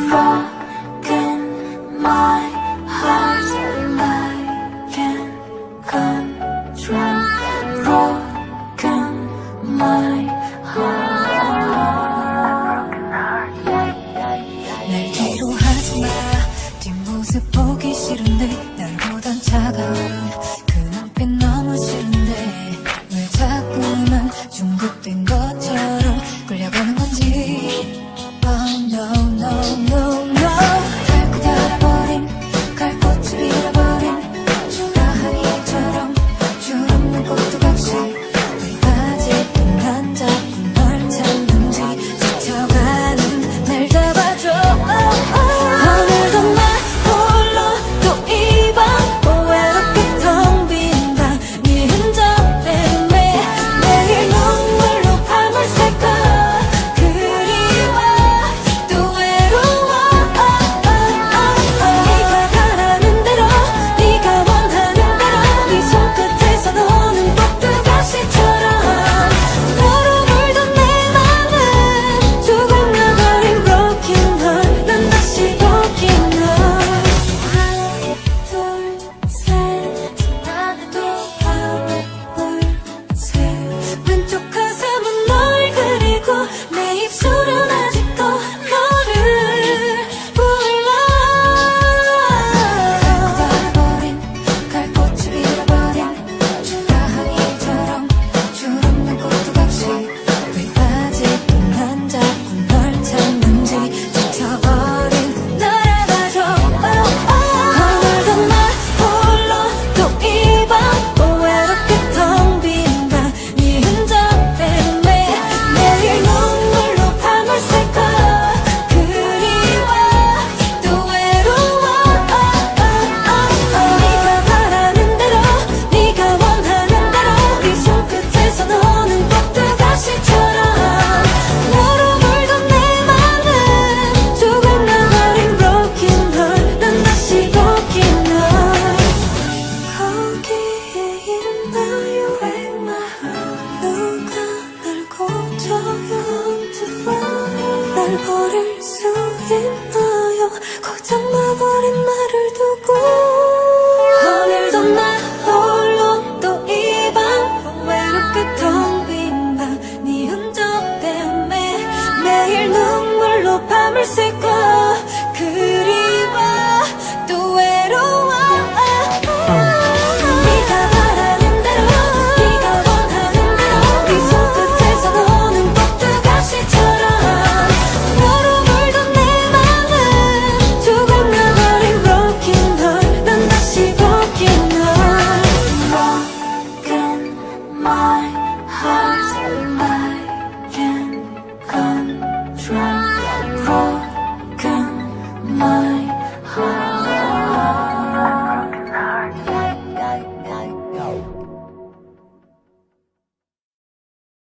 broken my heart. I can't control broken my heart. 날 뒤로하지 마. 뒷모습 보기 싫은데 날보단 차가운 그 눈빛 너무 싫은데 왜 자꾸만 중독된 것처럼 끌려가는 건지. Oh no no no no. 갈고 닫아버린 갈꽃을 잃어버린 주라하니처럼 줄없는 꼭두각시 왜 아직도 난 자꾸 널 찾는지 지쳐가는 날 잡아줘. 오늘도 나 홀로 또 이 밤 외롭게 텅 빈 방 네 흔적 때문에 매일 눈물로 밤을 새까. 그리워 또 외로워. 네가 바라는 대로 네가 원하는 대로 네 손끝에서 노는 꼭두가시처럼 너로 물든 내 맘은 조금 나버린 broken heart. 난 다시 broken heart. 하나 둘 셋 나는 또 하나 둘셋 왼쪽 가슴은 널 그리고 내 입술은 아직도 너를 불러. 닫아버린 갈꽃을 잃어버린 주라하니처럼 줄없는 꼭두각시 왜 아직도 난 자꾸 널 찾는지 지쳐버린 날 알아줘. 오늘도 나 홀로 또 이 밤 외롭게 텅 빈 방 네 흔적 때문에 매일 눈물로 밤을 새까. 그리워 또 외로워. 네가 바라는 대로 네가 원하는 대로 네 손끝에서 노는 꼭두가시처럼 너로 물든 내 맘은 조금 나버린 broken heart. 난 다시 broken heart. 거기에 있나요? Break my heart. 누가 날 고쳐요? 날 버릴 수 있나요?